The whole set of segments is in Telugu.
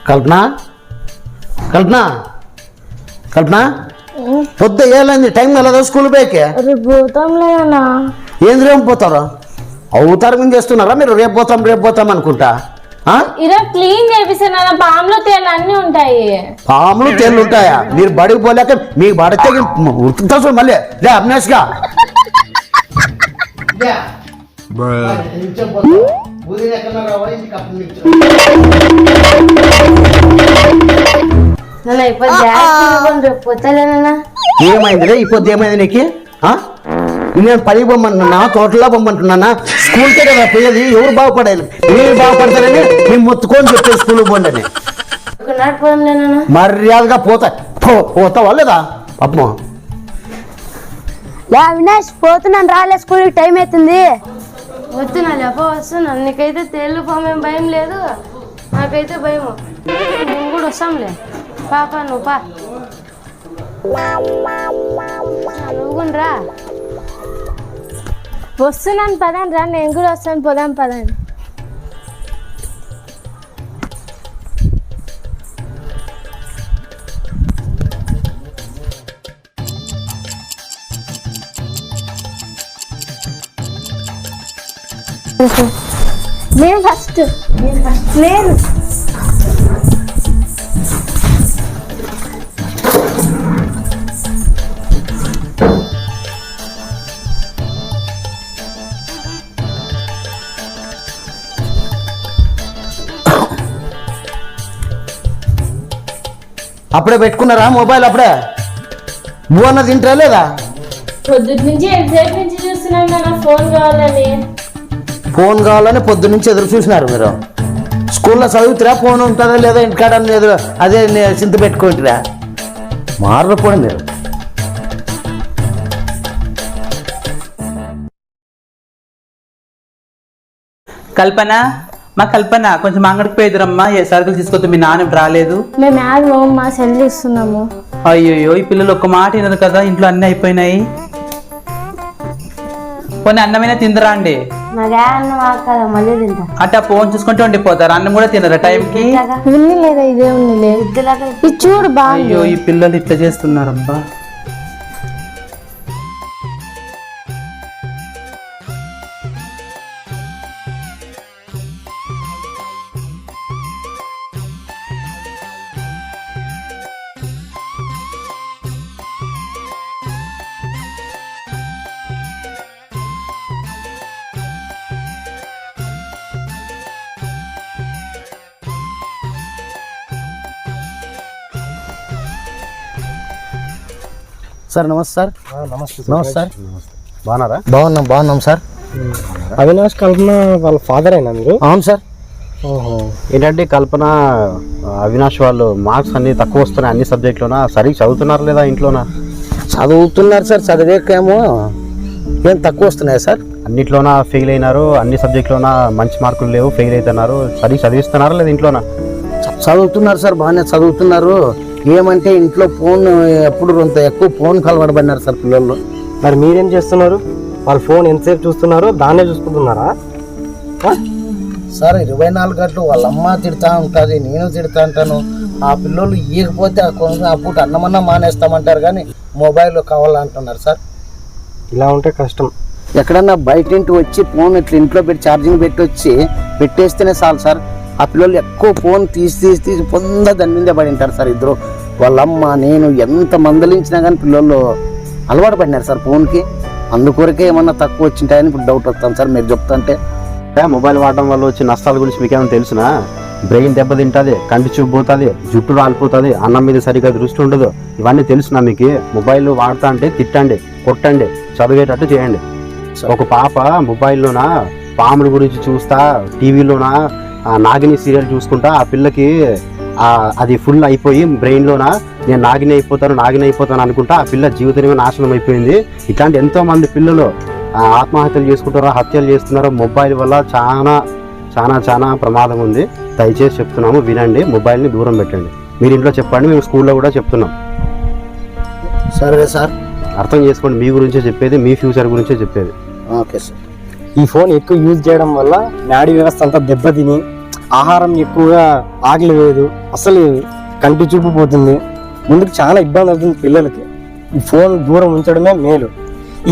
కల్పన కల్పన కల్పన పొద్దు ఏమైంది టైం కలదా స్కూల్ పోయికే ఏంది రేపు పోతారా అవుతారు మేము చేస్తున్నారా మీరు రేపు పోతాం అనుకుంటా క్లీన్ చేపిస్తాను పాములు తేళ్ళు అన్ని ఉంటాయి పాములు తేళ్ళు ఉంటాయా మీరు బడికి పోలేక మీకు బడితే ఉరుకుతా చూడు మళ్ళీ లే అవినాష్ గా ఏమైంది ఇప్పుడు ఏమైంది నీకు నేను పనికి పొమ్మంటున్నా తోటలో పొమ్మంటున్నానా స్కూల్కే కదా పోయేది ఎవరు బాగుపడాలి మీరు బాగుపడతారని మేము మొత్తుకొని చెప్పే స్కూల్కి పోండి మర్యాదగా పోతావా లేదా పాపం అవినాష్ పోతున్నాను రాలే స్కూల్కి టైం అవుతుంది వస్తున్నా లేప వస్తున్నాను నీకైతే తేళ్ళు పామేం భయం లేదు నాకైతే భయం మేము కూడా వస్తాంలే పాప నువ్వు పా నువ్వు రా వస్తున్నాను పదాను రా నేను కూడా వస్తాను పోదాం పదాను నేను ఫస్ట్ నేను అప్పుడే పెట్టుకున్నారా మొబైల్ అప్పుడే నువ్వు అన్నది తింటా లేదా పొద్దుటి నుంచి ఎగ్జాక్ట్ నుంచి చూస్తున్నాను నా ఫోన్ కావాలని పొద్దు నుంచి ఎదురు చూసినారు మీరు స్కూల్లో చదువుతురా ఫోన్ ఉంటుందా లేదా ఇంటికాడ అదే చింత పెట్టుకుంటురా మారపోండి మీరు కల్పన మా కల్పన కొంచెం అంగడికి పోయిద్దరమ్మా ఏ సరుకులు తీసుకొద్దు మీ నాన్న రాలేదు మేము యాడ్ మా సెల్ ఇస్తున్నాము అయ్యో ఈ పిల్లలు ఒక్క మాట వినరు కదా ఇంట్లో అన్ని అయిపోయినాయి కొన్ని అన్నమైనా తిందరా అండి అట్టా ఫోన్ చూసుకుంటూ ఉండిపోతారు అన్నం కూడా తినరా టైంకి చూడు అయ్యో ఈ పిల్లలు ఇట్లా చేస్తున్నారబ్బా సార్ నమస్తే సార్ నమస్తే సార్ బాగున్నారా బాగున్నాం సార్ అవినాష్ కల్పన వాళ్ళ ఫాదర్ అయినా మీరు అవును సార్ ఏంటంటే కల్పన అవినాష్ వాళ్ళు మార్క్స్ అన్ని తక్కువ వస్తున్నాయి అన్ని సబ్జెక్టులోనా సరిగ్గా చదువుతున్నారు లేదా ఇంట్లోనా చదువుతున్నారు సార్ చదివేకేమో ఏం తక్కువ వస్తున్నాయి సార్ అన్నిట్లోనా ఫెయిల్ అయినారు అన్ని సబ్జెక్టులోనా మంచి మార్కులు లేవు ఫెయిల్ అవుతున్నారు సరిగ్గా చదివిస్తున్నారా లేదా ఇంట్లోనా చదువుతున్నారు సార్ బాగానే చదువుతున్నారు ఏమంటే ఇంట్లో ఫోన్ ఎప్పుడు అంత ఎక్కువ ఫోన్ కలవడబడినారు సార్ పిల్లలు మరి మీరేం చేస్తున్నారు వాళ్ళు ఫోన్ ఎంతసేపు చూస్తున్నారో దాన్నే చూసుకుంటున్నారా సార్ 24 గంటలు వాళ్ళ అమ్మ తిడతా ఉంటుంది నేను తిడతా ఉంటాను ఆ పిల్లలు ఇవ్వకపోతే ఆ పూట అన్నమన్నా మానేస్తామంటారు కానీ మొబైల్ కావాలంటున్నారు సార్ ఇలా ఉంటే కష్టం ఎక్కడన్నా బయట ఇంటి వచ్చి ఫోన్ ఇట్లా ఇంట్లో పెట్టి ఛార్జింగ్ పెట్టి వచ్చి పెట్టేస్తేనే చాలు సార్ ఆ పిల్లలు ఎక్కువ ఫోన్ తీసి పొంద దాని మీదే పడి ఉంటారు సార్ ఇద్దరు వాళ్ళమ్మ నేను ఎంత మందలించినా కానీ పిల్లలు అలవాటు పడినారు సార్ ఫోన్కి అందుకొరకే ఏమన్నా తక్కువ వచ్చింటాయని ఇప్పుడు డౌట్ వస్తాను సార్ మీరు చెప్తుంటే మొబైల్ వాడడం వల్ల వచ్చే నష్టాల గురించి మీకేమైనా తెలుసునా బ్రెయిన్ దెబ్బతింటుంది కంటి చూపు పోతుంది జుట్టు రాలిపోతుంది అన్నం మీద సరిగ్గా దృష్టి ఉండదు ఇవన్నీ తెలుసునా మీకు మొబైల్ వాడుతా అంటే తిట్టండి కొట్టండి చదివేటట్టు చేయండి ఒక పాప మొబైల్లోన పాముల గురించి చూస్తా టీవీలోన నాగిని సీరియల్ చూసుకుంటా ఆ పిల్లకి అది ఫుల్ అయిపోయి బ్రెయిన్లోన నేను నాగిని అయిపోతాను అనుకుంటా ఆ పిల్ల జీవితమే నాశనం అయిపోయింది ఇట్లాంటి ఎంతో మంది పిల్లలు ఆత్మహత్యలు చేసుకుంటారో హత్యలు చేస్తున్నారో మొబైల్ వల్ల చాలా చాలా చాలా ప్రమాదం ఉంది దయచేసి చెప్తున్నాము వినండి మొబైల్ని దూరం పెట్టండి మీరు ఇంట్లో చెప్పండి మేము స్కూల్లో కూడా చెప్తున్నాం సరే సార్ అర్థం చేసుకోండి మీ గురించే చెప్పేది మీ ఫ్యూచర్ గురించే చెప్పేది ఓకే సార్ ఈ ఫోన్ ఎక్కువ యూజ్ చేయడం వల్ల నాడీ వ్యవస్థ అంతా దెబ్బతిని ఆహారం ఎక్కువగా ఆకలి వేయదు, అసలు కంటి చూపు పోతుంది. ముందుకు చాలా ఇబ్బంది అవుతుంది పిల్లలకి. ఈ ఫోన్ దూరం ఉంచడమే మేలు.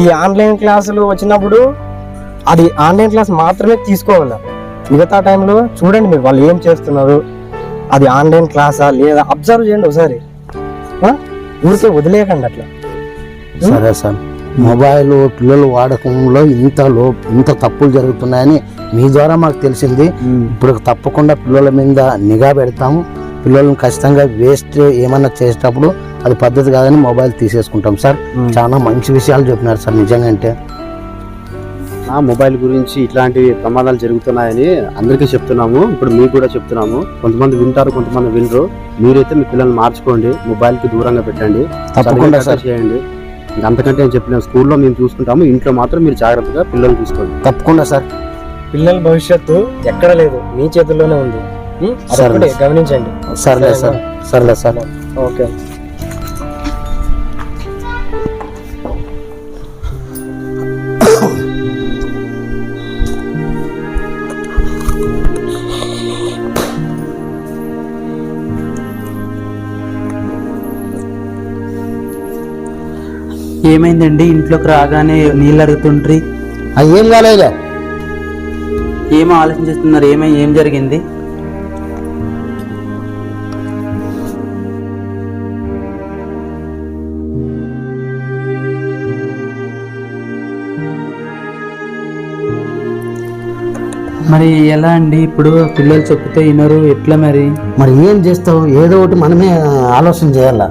ఈ ఆన్లైన్ క్లాసులు వచ్చినప్పుడు అది ఆన్లైన్ క్లాస్ మాత్రమే తీసుకోవాలి. మిగతా టైంలో చూడండి మీరు వాళ్ళు ఏం చేస్తున్నారు, అది ఆన్లైన్ క్లాసా లేదా అబ్జర్వ్ చేయండి ఒకసారి. ఊరికే వదిలేయకండి అట్లా. సరే సార్, మొబైల్ పిల్లలు వాడకంలో ఇంత తప్పులు జరుగుతున్నాయని మీ ద్వారా మాకు తెలిసింది. ఇప్పుడు తప్పకుండా పిల్లల మీద నిఘా పెడతాము. పిల్లలను ఖచ్చితంగా వేస్ట్ ఏమన్నా చేసేటప్పుడు అది పద్ధతి కాదని మొబైల్ తీసేసుకుంటాం సార్. చాలా మంచి విషయాలు చెప్పినారు సార్. నిజంగా అంటే నా మొబైల్ గురించి ఇట్లాంటి ప్రమాదాలు జరుగుతున్నాయని అందరికీ చెప్తున్నాము. ఇప్పుడు మీకు కూడా చెప్తున్నాము. కొంతమంది వింటారు, కొంతమంది వినరు. మీరైతే మీ పిల్లల్ని మార్చుకోండి, మొబైల్కి దూరంగా పెట్టండి, తప్పకుండా సార్ చేయండి. అంతకంటే నేను చెప్పలేను. స్కూల్లో మేము చూసుకుంటాము, ఇంట్లో మాత్రం మీరు జాగ్రత్తగా పిల్లల్ని చూసుకోండి. తప్పకుండా సార్. పిల్లల భవిష్యత్తు ఎక్కడ లేదు, మీ చేతుల్లోనే ఉంది. అదొక్కటి గమనించండి. సర్లే సార్. సర్లే సార్. ఓకే. ఏమైందండి? ఇంట్లోకి రాగానే నీళ్ళు అడుగుతుండ్రి. ఏం కాలేదులే. ఏమో ఆలోచించేస్తున్నారు. ఏం జరిగింది? మరి ఎలా అండి? ఇప్పుడు పిల్లలు చెప్తే వినరు, ఎట్లా మరి? మరి ఏం చేస్తావు? ఏదో ఒకటి మనమే ఆలోచన చేయాలా.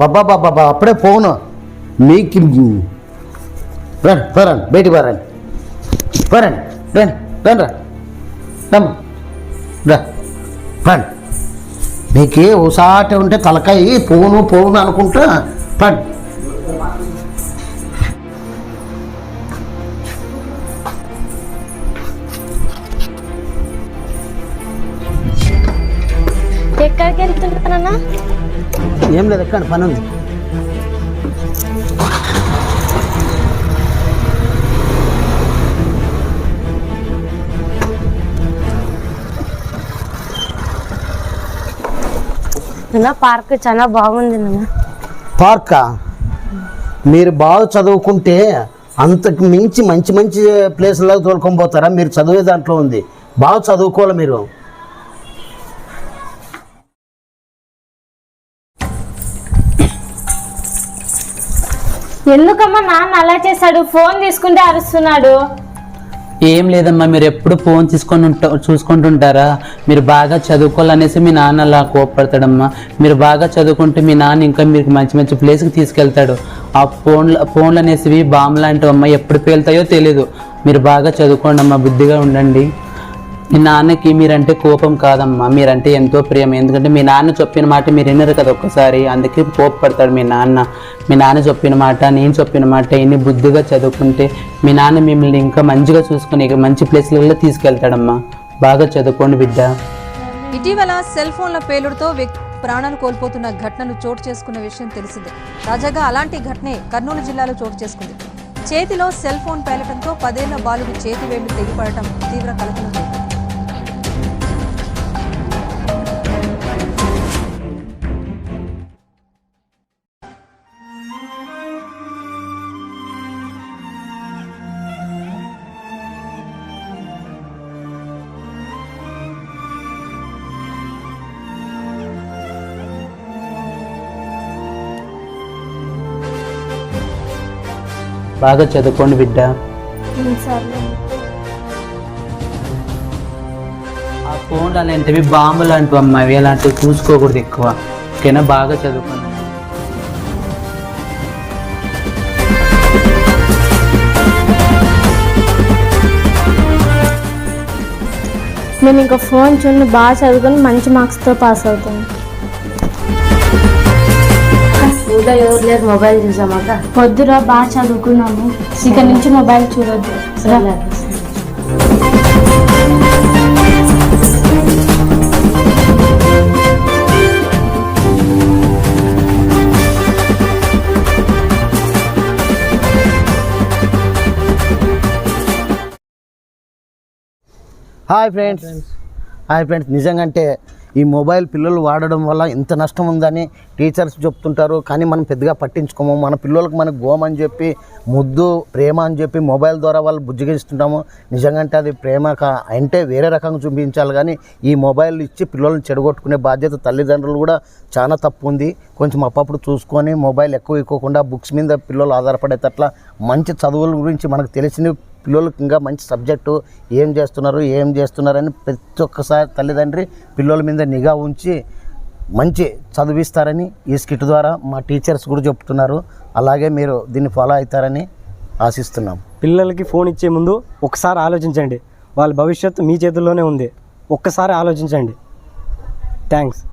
బాబా అప్పుడే ఫోను మీకు రండి బయటికి రండి మీకు ఒకసారి ఉంటే తలకాయి పోను అనుకుంటా రండి. ఎక్కడికి వెళ్తున్నానన్నా? ఏం లేదు, ఎక్కడ పని ఉంది. పార్క్ చాలా బాగుంది నాన్న. పార్కా? మీరు బాగా చదువుకుంటే అంతకు మించి మంచి మంచి ప్లేస్లో తోలుకొని పోతారా? మీరు చదివే దాంట్లో ఉంది. బాగా చదువుకోవాలి మీరు. ఎందుకమ్మా నాన్న అలా చేశాడు? ఫోన్ తీసుకుంటే అరుస్తున్నాడు. ఏం లేదమ్మా, మీరు ఎప్పుడు ఫోన్ చూసుకుంటుంటారా? మీరు బాగా చదువుకోవాలనేసి మీ నాన్న అలా కోపడతాడమ్మా. మీరు బాగా చదువుకుంటే మీ నాన్న ఇంకా మీకు మంచి మంచి ప్లేస్కి తీసుకెళ్తాడు. ఆ ఫోన్లు అనేసివి బాంబు లాంటివమ్మా, ఎప్పుడు పేలుతాయో తెలీదు. మీరు బాగా చదువుకోండి అమ్మా, బుద్ధిగా ఉండండి. మీ నాన్నకి మీరంటే కోపం కాదమ్మా, మీరంటే ఎంతో ప్రేమ. ఎందుకంటే మీ నాన్న చెప్పిన మాట మీరు వినరు కదా ఒక్కసారి, అందుకే కోపపడతాడు మీ నాన్న. మీ నాన్న చెప్పిన మాట, నేను చెప్పిన మాట ఇన్ని బుద్ధిగా చదువుకుంటే మీ నాన్న మిమ్మల్ని ఇంకా మంచిగా చూసుకుని మంచి ప్లేస్లలో తీసుకెళ్తాడమ్మా. బాగా చదువుకోండి బిడ్డ. ఇటీవల సెల్ ఫోన్ల పేలుడుతో ప్రాణాలు కోల్పోతున్న ఘటనలు చోటు చేసుకున్న విషయం తెలిసిందే. తాజాగా అలాంటి ఘటనే కర్నూలు జిల్లాలో చోటు చేసుకుంది. చేతిలో సెల్ ఫోన్ పేలటంతో 10 ఏళ్ల బాలుడి చేతి వేళ్లు తెగిపడటం తీవ్ర కలకలం రేపింది. బాగా చదువుకోండి బిడ్డ. ఆ ఫోన్లు అలాంటివి బాంబు లాంటివి అమ్మా, అవి అలాంటివి చూసుకోకూడదు ఎక్కువ. ఓకేనా? బాగా చదువుకోండి. నేను ఇంకా ఫోన్ చూడండి, బాగా చదువుకొని మంచి మార్క్స్తో పాస్ అవుతాను. ఇంకా ఎవరు లేదు, మొబైల్ చూసామాక. పొద్దురా బాగా చదువుకున్నాము, ఇక నుంచి మొబైల్ చూడొద్దు. సరే. హాయ్ ఫ్రెండ్స్ నిజంగా అంటే ఈ మొబైల్ పిల్లలు వాడడం వల్ల ఇంత నష్టం ఉందని టీచర్స్ చెప్తుంటారు, కానీ మనం పెద్దగా పట్టించుకోము. మన పిల్లలకు మనకు గోమని చెప్పి ముద్దు ప్రేమ అని చెప్పి మొబైల్ ద్వారా వాళ్ళు బుజ్జిగిస్తుంటాము. నిజంగా అంటే అది ప్రేమ అంటే వేరే రకంగా చూపించాలి, కానీ ఈ మొబైల్ ఇచ్చి పిల్లల్ని చెడగొట్టుకునే బాధ్యత తల్లిదండ్రులు కూడా చాలా తప్పు ఉంది. కొంచెం అప్పుడప్పుడు చూసుకొని మొబైల్ ఎక్కువ ఇవ్వకుండా బుక్స్ మీద పిల్లలు ఆధారపడేటట్ల మంచి చదువుల గురించి మనకు తెలిసిన పిల్లలకి ఇంకా మంచి సబ్జెక్టు ఏం చేస్తున్నారని ప్రతి ఒక్కసారి తల్లిదండ్రి పిల్లల మీద నిఘా ఉంచి మంచి చదివిస్తారని ఈ స్కిట్ ద్వారా మా టీచర్స్ కూడా చెప్తున్నారు. అలాగే మీరు దీన్ని ఫాలో అవుతారని ఆశిస్తున్నాం. పిల్లలకి ఫోన్ ఇచ్చే ముందు ఒకసారి ఆలోచించండి. వాళ్ళ భవిష్యత్తు మీ చేతుల్లోనే ఉంది. ఒక్కసారి ఆలోచించండి. థ్యాంక్స్.